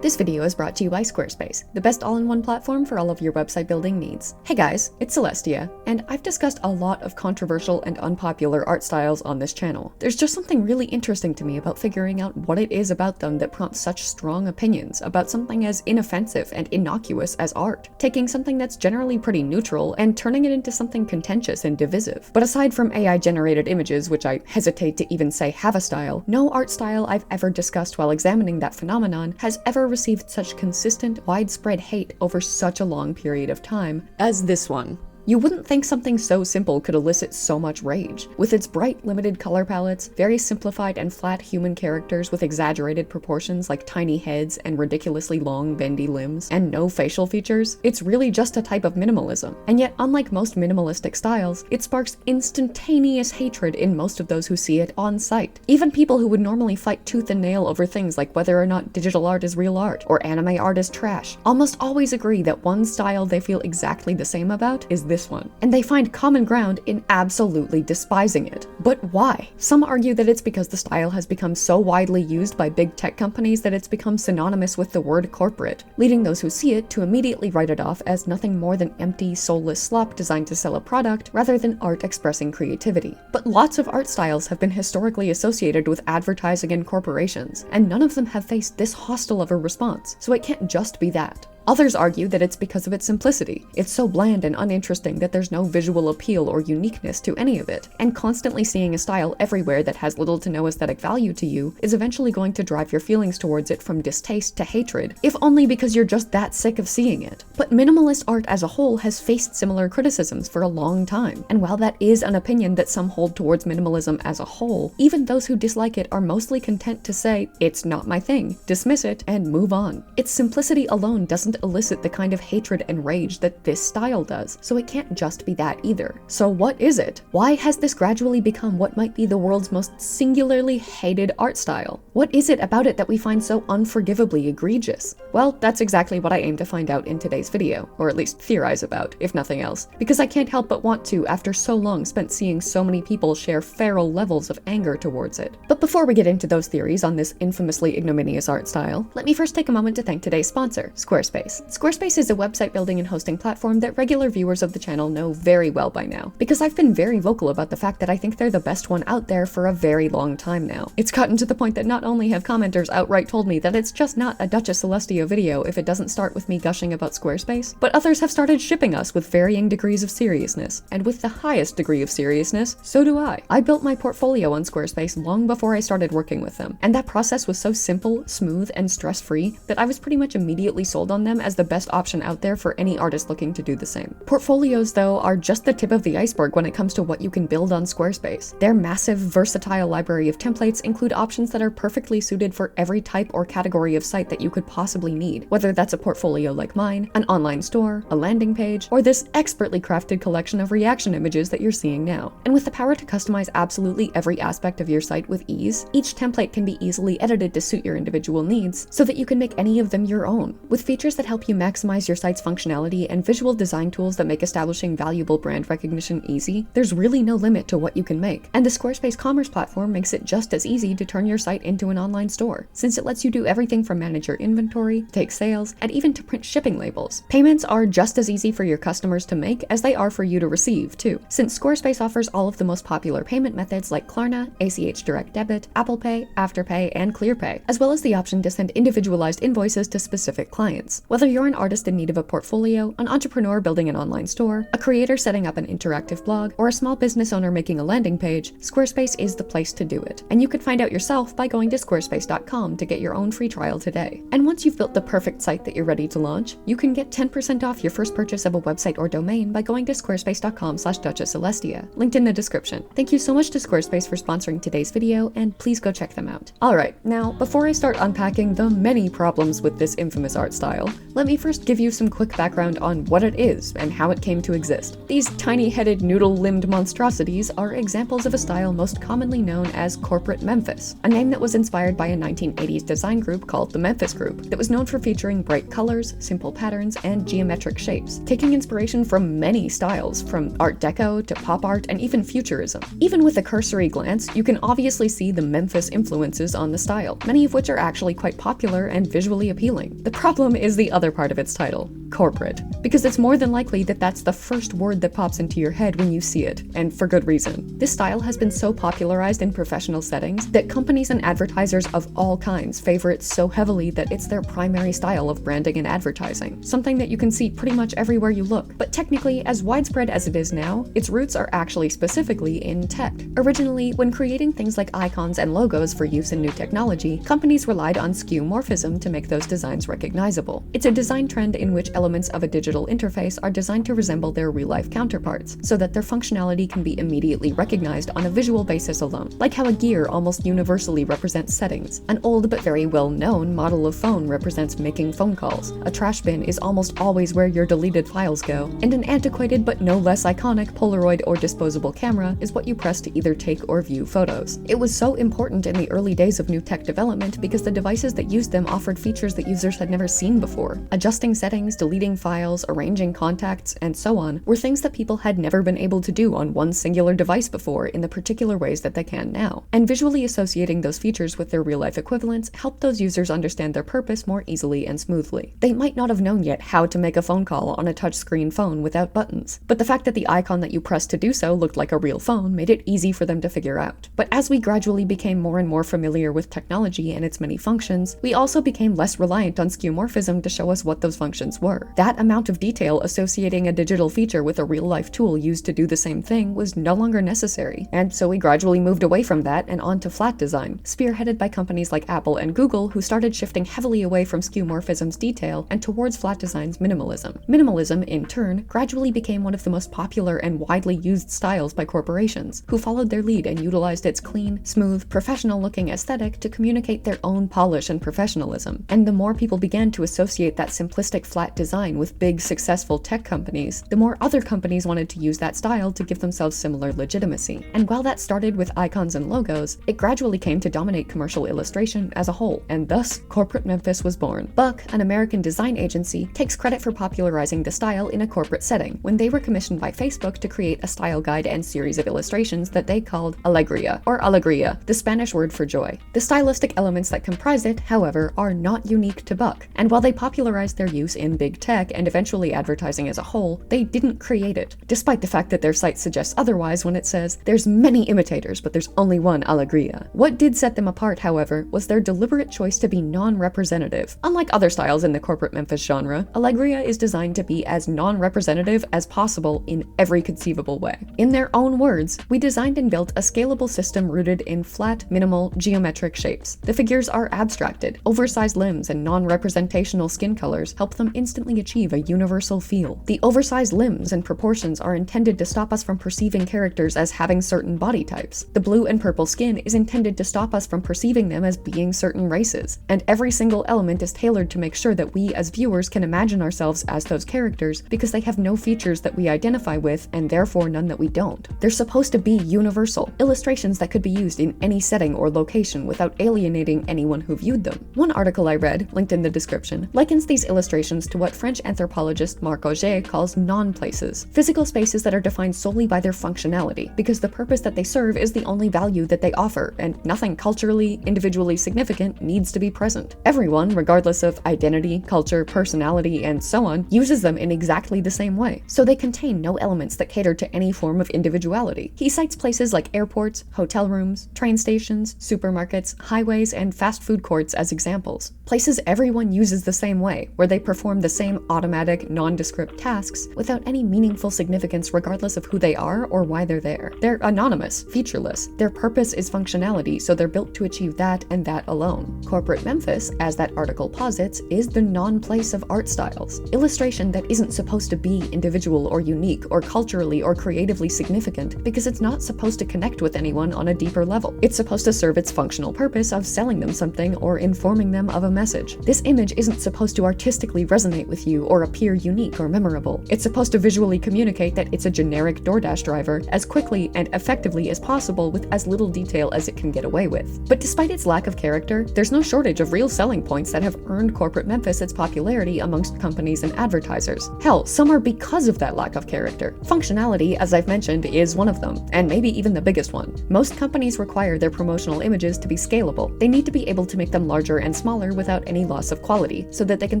This video is brought to you by Squarespace, the best all-in-one platform for all of your website building needs. Hey guys, it's Celestia, and I've discussed a lot of controversial and unpopular art styles on this channel. There's just something really interesting to me about figuring out what it is about them that prompts such strong opinions about something as inoffensive and innocuous as art, taking something that's generally pretty neutral and turning it into something contentious and divisive. But aside from AI-generated images, which I hesitate to even say have a style, no art style I've ever discussed while examining that phenomenon has ever received such consistent, widespread hate over such a long period of time as this one. You wouldn't think something so simple could elicit so much rage. With its bright, limited color palettes, very simplified and flat human characters with exaggerated proportions like tiny heads and ridiculously long, bendy limbs, and no facial features, it's really just a type of minimalism. And yet, unlike most minimalistic styles, it sparks instantaneous hatred in most of those who see it on sight. Even people who would normally fight tooth and nail over things like whether or not digital art is real art, or anime art is trash, almost always agree that one style they feel exactly the same about is this one, and they find common ground in absolutely despising it. But why? Some argue that it's because the style has become so widely used by big tech companies that it's become synonymous with the word corporate, leading those who see it to immediately write it off as nothing more than empty, soulless slop designed to sell a product rather than art expressing creativity. But lots of art styles have been historically associated with advertising and corporations, and none of them have faced this hostile of a response, so it can't just be that. Others argue that it's because of its simplicity. It's so bland and uninteresting that there's no visual appeal or uniqueness to any of it, and constantly seeing a style everywhere that has little to no aesthetic value to you is eventually going to drive your feelings towards it from distaste to hatred, if only because you're just that sick of seeing it. But minimalist art as a whole has faced similar criticisms for a long time, and while that is an opinion that some hold towards minimalism as a whole, even those who dislike it are mostly content to say, "It's not my thing," dismiss it, and move on. Its simplicity alone doesn't elicit the kind of hatred and rage that this style does, so it can't just be that either. So what is it? Why has this gradually become what might be the world's most singularly hated art style? What is it about it that we find so unforgivably egregious? Well, that's exactly what I aim to find out in today's video, or at least theorize about, if nothing else, because I can't help but want to after so long spent seeing so many people share feral levels of anger towards it. But before we get into those theories on this infamously ignominious art style, let me first take a moment to thank today's sponsor, Squarespace. Squarespace is a website building and hosting platform that regular viewers of the channel know very well by now, because I've been very vocal about the fact that I think they're the best one out there for a very long time now. It's gotten to the point that not only have commenters outright told me that it's just not a Duchess Celestia video if it doesn't start with me gushing about Squarespace, but others have started shipping us with varying degrees of seriousness, and with the highest degree of seriousness, so do I. I built my portfolio on Squarespace long before I started working with them, and that process was so simple, smooth, and stress-free that I was pretty much immediately sold on them as the best option out there for any artist looking to do the same. Portfolios, though, are just the tip of the iceberg when it comes to what you can build on Squarespace. Their massive, versatile library of templates include options that are perfectly suited for every type or category of site that you could possibly need, whether that's a portfolio like mine, an online store, a landing page, or this expertly crafted collection of reaction images that you're seeing now. And with the power to customize absolutely every aspect of your site with ease, each template can be easily edited to suit your individual needs so that you can make any of them your own. With features that help you maximize your site's functionality and visual design tools that make establishing valuable brand recognition easy, there's really no limit to what you can make. And the Squarespace Commerce platform makes it just as easy to turn your site into an online store, since it lets you do everything from manage your inventory, take sales, and even to print shipping labels. Payments are just as easy for your customers to make as they are for you to receive, too, since Squarespace offers all of the most popular payment methods like Klarna, ACH Direct Debit, Apple Pay, Afterpay, and ClearPay, as well as the option to send individualized invoices to specific clients. Whether you're an artist in need of a portfolio, an entrepreneur building an online store, a creator setting up an interactive blog, or a small business owner making a landing page, Squarespace is the place to do it. And you can find out yourself by going to squarespace.com to get your own free trial today. And once you've built the perfect site that you're ready to launch, you can get 10% off your first purchase of a website or domain by going to squarespace.com/DuchessCelestia, linked in the description. Thank you so much to Squarespace for sponsoring today's video, and please go check them out. Alright, now, before I start unpacking the many problems with this infamous art style, Let me first give you some quick background on what it is and how it came to exist. These tiny-headed, noodle-limbed monstrosities are examples of a style most commonly known as corporate Memphis, a name that was inspired by a 1980s design group called the Memphis Group that was known for featuring bright colors, simple patterns, and geometric shapes, taking inspiration from many styles, from Art Deco to pop art and even futurism. Even with a cursory glance, you can obviously see the Memphis influences on the style, many of which are actually quite popular and visually appealing. The problem is the other part of its title, corporate, because it's more than likely that that's the first word that pops into your head when you see it, and for good reason. This style has been so popularized in professional settings that companies and advertisers of all kinds favor it so heavily that it's their primary style of branding and advertising, something that you can see pretty much everywhere you look. But technically, as widespread as it is now, its roots are actually specifically in tech. Originally, when creating things like icons and logos for use in new technology, companies relied on skeuomorphism to make those designs recognizable. It's a design trend in which elements of a digital interface are designed to resemble their real-life counterparts, so that their functionality can be immediately recognized on a visual basis alone, like how a gear almost universally represents settings. An old but very well-known model of phone represents making phone calls. A trash bin is almost always where your deleted files go, and an antiquated but no less iconic Polaroid or disposable camera is what you press to either take or view photos. It was so important in the early days of new tech development because the devices that used them offered features that users had never seen before. Adjusting settings, deleting files, arranging contacts, and so on were things that people had never been able to do on one singular device before in the particular ways that they can now. And visually associating those features with their real-life equivalents helped those users understand their purpose more easily and smoothly. They might not have known yet how to make a phone call on a touchscreen phone without buttons, but the fact that the icon that you pressed to do so looked like a real phone made it easy for them to figure out. But as we gradually became more and more familiar with technology and its many functions, we also became less reliant on skeuomorphism to show us what those functions were. That amount of detail associating a digital feature with a real-life tool used to do the same thing was no longer necessary, and so we gradually moved away from that and onto flat design, spearheaded by companies like Apple and Google, who started shifting heavily away from skeuomorphism's detail and towards flat design's minimalism. Minimalism, in turn, gradually became one of the most popular and widely used styles by corporations, who followed their lead and utilized its clean, smooth, professional-looking aesthetic to communicate their own polish and professionalism. And the more people began to associate that simplistic flat design with big, successful tech companies, the more other companies wanted to use that style to give themselves similar legitimacy. And while that started with icons and logos, it gradually came to dominate commercial illustration as a whole, and thus, corporate Memphis was born. Buck, an American design agency, takes credit for popularizing the style in a corporate setting, when they were commissioned by Facebook to create a style guide and series of illustrations that they called Alegria, or Alegria, the Spanish word for joy. The stylistic elements that comprise it, however, are not unique to Buck, and while they popularized their use in big tech and eventually advertising as a whole, they didn't create it, despite the fact that their site suggests otherwise when it says, "There's many imitators, but there's only one Alegria." What did set them apart, however, was their deliberate choice to be non-representative. Unlike other styles in the corporate Memphis genre, Alegria is designed to be as non-representative as possible in every conceivable way. In their own words, "We designed and built a scalable system rooted in flat, minimal, geometric shapes. The figures are abstracted. Oversized limbs and non-representational skin colors help them instantly achieve a universal feel. The oversized limbs and proportions are intended to stop us from perceiving characters as having certain body types. The blue and purple skin is intended to stop us from perceiving them as being certain races. And every single element is tailored to make sure that we as viewers can imagine ourselves as those characters because they have no features that we identify with and therefore none that we don't. They're supposed to be universal, illustrations that could be used in any setting or location without alienating anyone who viewed them." One article I read, linked in the description, likens these illustrations to what French anthropologist Marc Auger calls non-places, physical spaces that are defined solely by their functionality, because the purpose that they serve is the only value that they offer, and nothing culturally, individually significant needs to be present. Everyone, regardless of identity, culture, personality, and so on, uses them in exactly the same way, so they contain no elements that cater to any form of individuality. He cites places like airports, hotel rooms, train stations, supermarkets, highways, and fast food courts as examples. Places everyone uses the same way, where they perform the same same automatic, nondescript tasks without any meaningful significance regardless of who they are or why they're there. They're anonymous, featureless. Their purpose is functionality, so they're built to achieve that and that alone. Corporate Memphis, as that article posits, is the non-place of art styles. Illustration that isn't supposed to be individual or unique or culturally or creatively significant because it's not supposed to connect with anyone on a deeper level. It's supposed to serve its functional purpose of selling them something or informing them of a message. This image isn't supposed to artistically resonate with you or appear unique or memorable. It's supposed to visually communicate that it's a generic DoorDash driver as quickly and effectively as possible with as little detail as it can get away with. But despite its lack of character, there's no shortage of real selling points that have earned Corporate Memphis its popularity amongst companies and advertisers. Hell, some are because of that lack of character. Functionality, as I've mentioned, is one of them, and maybe even the biggest one. Most companies require their promotional images to be scalable. They need to be able to make them larger and smaller without any loss of quality, so that they can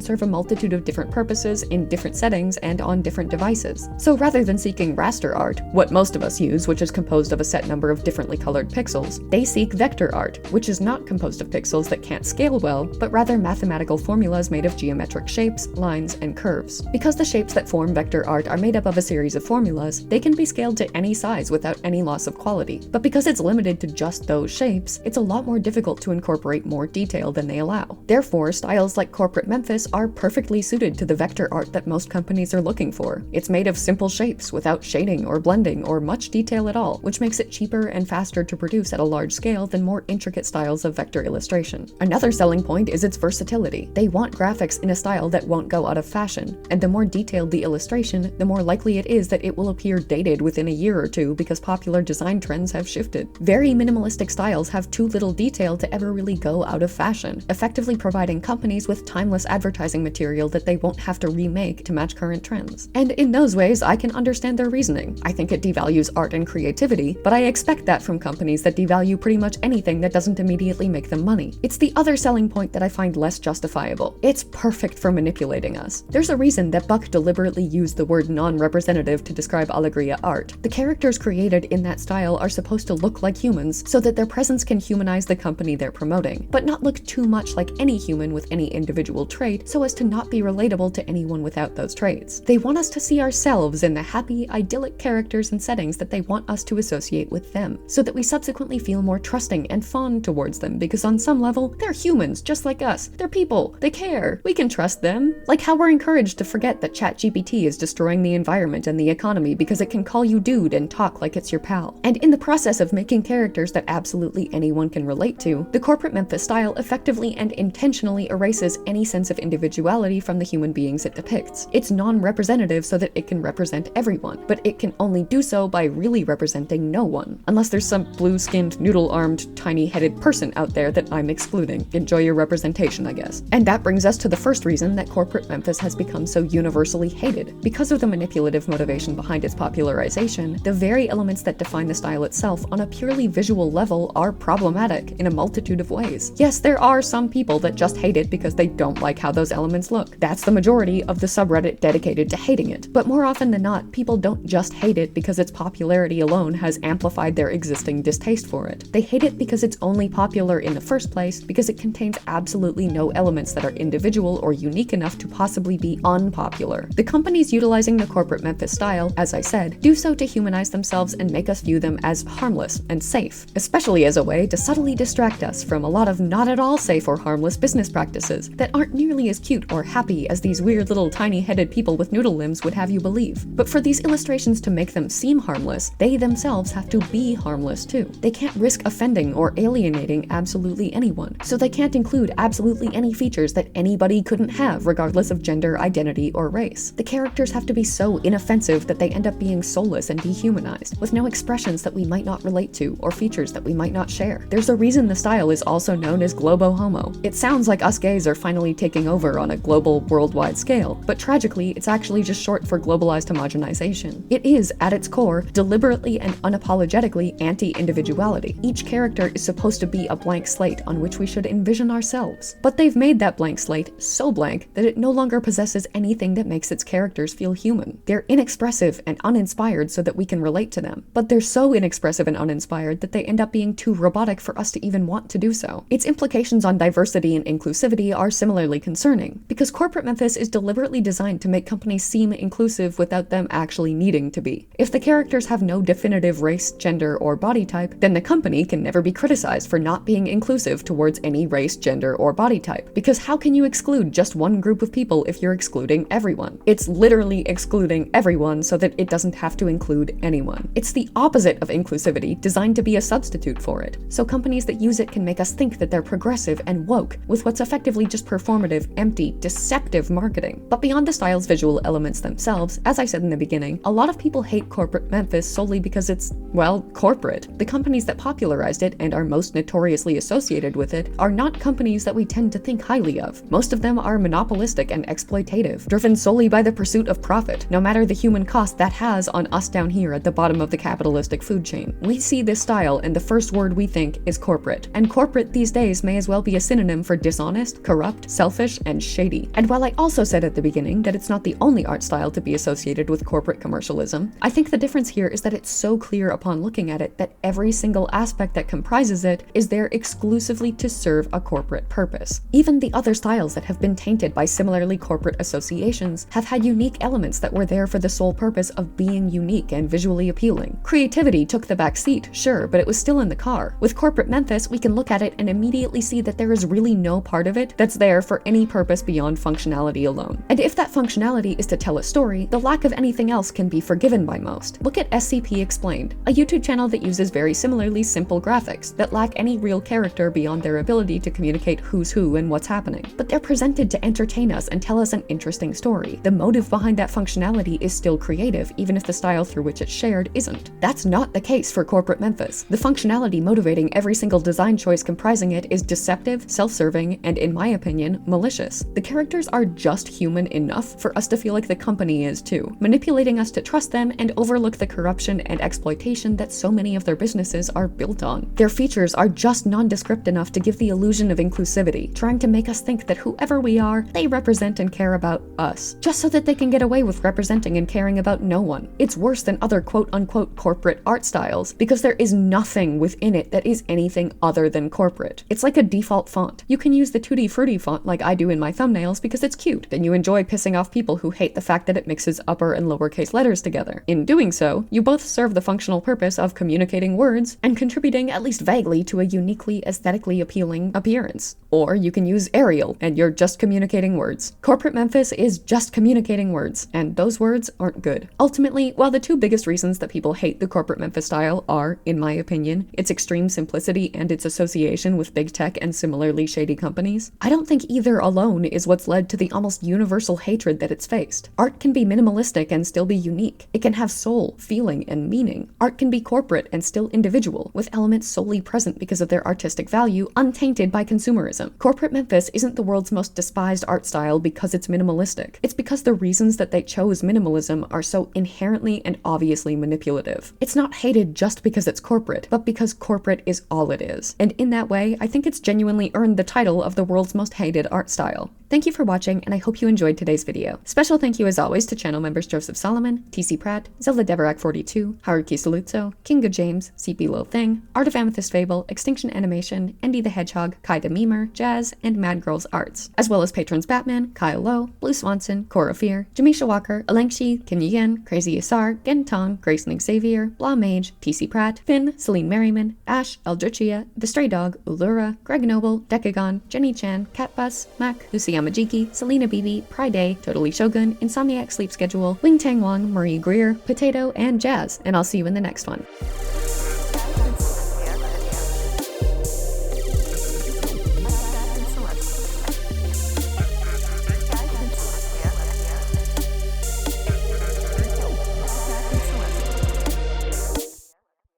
serve a multitude of different purposes in different settings and on different devices. So rather than seeking raster art, what most of us use, which is composed of a set number of differently colored pixels, they seek vector art, which is not composed of pixels that can't scale well, but rather mathematical formulas made of geometric shapes, lines, and curves. Because the shapes that form vector art are made up of a series of formulas, they can be scaled to any size without any loss of quality. But because it's limited to just those shapes, it's a lot more difficult to incorporate more detail than they allow. Therefore, styles like Corporate Memphis are perfectly suited to the vector art that most companies are looking for. It's made of simple shapes without shading or blending or much detail at all, which makes it cheaper and faster to produce at a large scale than more intricate styles of vector illustration. Another selling point is its versatility. They want graphics in a style that won't go out of fashion, and the more detailed the illustration, the more likely it is that it will appear dated within a year or two because popular design trends have shifted. Very minimalistic styles have too little detail to ever really go out of fashion, effectively providing companies with timeless advertising material that they won't have to remake to match current trends. And in those ways, I can understand their reasoning. I think it devalues art and creativity, but I expect that from companies that devalue pretty much anything that doesn't immediately make them money. It's the other selling point that I find less justifiable. It's perfect for manipulating us. There's a reason that Buck deliberately used the word non-representative to describe Alegria art. The characters created in that style are supposed to look like humans so that their presence can humanize the company they're promoting, but not look too much like any human with any individual trait so as to not be relatable to anyone without those traits. They want us to see ourselves in the happy, idyllic characters and settings that they want us to associate with them, so that we subsequently feel more trusting and fond towards them because on some level, they're humans just like us. They're people. They care. We can trust them. Like how we're encouraged to forget that ChatGPT is destroying the environment and the economy because it can call you dude and talk like it's your pal. And in the process of making characters that absolutely anyone can relate to, the Corporate Memphis style effectively and intentionally erases any sense of individuality from the human beings it depicts. It's non-representative so that it can represent everyone, but it can only do so by really representing no one. Unless there's some blue-skinned, noodle-armed, tiny-headed person out there that I'm excluding. Enjoy your representation, I guess. And that brings us to the first reason that Corporate Memphis has become so universally hated. Because of the manipulative motivation behind its popularization, the very elements that define the style itself on a purely visual level are problematic in a multitude of ways. Yes, there are some people that just hate it because they don't like how those elements look. That's the majority of the subreddit dedicated to hating it. But more often than not, people don't just hate it because its popularity alone has amplified their existing distaste for it. They hate it because it's only popular in the first place because it contains absolutely no elements that are individual or unique enough to possibly be unpopular. The companies utilizing the Corporate Memphis style, as I said, do so to humanize themselves and make us view them as harmless and safe, especially as a way to subtly distract us from a lot of not at all safe or harmless business practices that aren't nearly as cute or happy as these weird little tiny-headed people with noodle limbs would have you believe. But for these illustrations to make them seem harmless, they themselves have to be harmless too. They can't risk offending or alienating absolutely anyone, so they can't include absolutely any features that anybody couldn't have regardless of gender, identity, or race. The characters have to be so inoffensive that they end up being soulless and dehumanized, with no expressions that we might not relate to or features that we might not share. There's a reason the style is also known as globo-homo. It sounds like us gays are finally taking over on a global, worldwide scale, but tragically, it's actually just short for globalized homogenization. It is, at its core, deliberately and unapologetically anti-individuality. Each character is supposed to be a blank slate on which we should envision ourselves. But they've made that blank slate so blank that it no longer possesses anything that makes its characters feel human. They're inexpressive and uninspired so that we can relate to them, but they're so inexpressive and uninspired that they end up being too robotic for us to even want to do so. Its implications on diversity and inclusivity are similarly concerning, because Corporate Memphis is deliberately designed to make companies seem inclusive without them actually needing to be. If the characters have no definitive race, gender, or body type, then the company can never be criticized for not being inclusive towards any race, gender, or body type. Because how can you exclude just one group of people if you're excluding everyone? It's literally excluding everyone so that it doesn't have to include anyone. It's the opposite of inclusivity, designed to be a substitute for it. So companies that use it can make us think that they're progressive and woke, with what's effectively just performative, empty, deceptive marketing. But beyond the style's visual elements themselves, as I said in the beginning, a lot of people hate corporate Memphis solely because it's, well, corporate. The companies that popularized it and are most notoriously associated with it are not companies that we tend to think highly of. Most of them are monopolistic and exploitative, driven solely by the pursuit of profit, no matter the human cost that has on us down here at the bottom of the capitalistic food chain. We see this style and the first word we think is corporate. And corporate these days may as well be a synonym for dishonest, corrupt, selfish, and shady. And while I also said at the beginning that it's not the only art style to be associated with corporate commercialism, I think the difference here is that it's so clear upon looking at it that every single aspect that comprises it is there exclusively to serve a corporate purpose. Even the other styles that have been tainted by similarly corporate associations have had unique elements that were there for the sole purpose of being unique and visually appealing. Creativity took the back seat, sure, but it was still in the car. With corporate Memphis, we can look at it and immediately see that there is really no part of it that's there for any purpose beyond functionality alone. And if that functionality is to tell a story, the lack of anything else can be forgiven by most. Look at SCP Explained, a YouTube channel that uses very similarly simple graphics that lack any real character beyond their ability to communicate who's who and what's happening. But they're presented to entertain us and tell us an interesting story. The motive behind that functionality is still creative, even if the style through which it's shared isn't. That's not the case for corporate Memphis. The functionality motivating every single design choice comprising it is deceptive, self-serving, and in my opinion, malicious. The characters are just human enough for us to feel like the company is too, manipulating us to trust them and overlook the corruption and exploitation that so many of their businesses are built on. Their features are just nondescript enough to give the illusion of inclusivity, trying to make us think that whoever we are, they represent and care about us, just so that they can get away with representing and caring about no one. It's worse than other quote-unquote corporate art styles, because there is nothing within it that is anything other than corporate. It's like a default font. You can use the Tutti Frutti font like I do in my thumbnails because it's cute. Then you enjoy pissing off people who hate the fact that it mixes upper and lowercase letters together. In doing so, you both serve the functional purpose of communicating words and contributing at least vaguely to a uniquely aesthetically appealing appearance. Or you can use Arial and you're just communicating words. Corporate Memphis is just communicating words, and those words aren't good. Ultimately, while the two biggest reasons that people hate the corporate Memphis style are, in my opinion, its extreme simplicity and its association with big tech and similarly shady companies, I don't think either alone is what's led to the almost universal hatred that it's faced. Art can be minimalistic and still be unique. It can have soul, feeling, and meaning. Art can be corporate and still individual, with elements solely present because of their artistic value, untainted by consumerism. Corporate Memphis isn't the world's most despised art style because it's minimalistic. It's because the reasons that they chose minimalism are so inherently and obviously manipulative. It's not hated just because it's corporate, but because corporate is all it is. And in that way, I think it's genuinely earned the title of the world's most hated art style. Thank you for watching, and I hope you enjoyed today's video. Special thank you as always to channel members Joseph Solomon, TC Pratt, Zelda Deverak 42, Haruki Saluzzo, Kinga James, CP Lil Thing, Art of Amethyst Fable, Extinction Animation, Andy the Hedgehog, Kai the Memer, Jazz, and Mad Girls Arts, as well as patrons Batman, Kyle Lowe, Blue Swanson, Cora Fear, Jamisha Walker, Alengshi, Kim Yen, Crazy Asar, Gen Tong, Grace Nick Xavier, Blah Mage, TC Pratt, Finn, Celine Merriman, Ash, Eldritchia, The Stray Dog, Ulura, Greg Noble, Decagon, Jenny Chan, Catbus, Mac, Lucy Yamajiki, Selena Bibi, Pryday, Totally Shogun, Insomniac Sleep Schedule, Wing Tang Wong, Marie Greer, Potato, and Jazz, and I'll see you in the next one.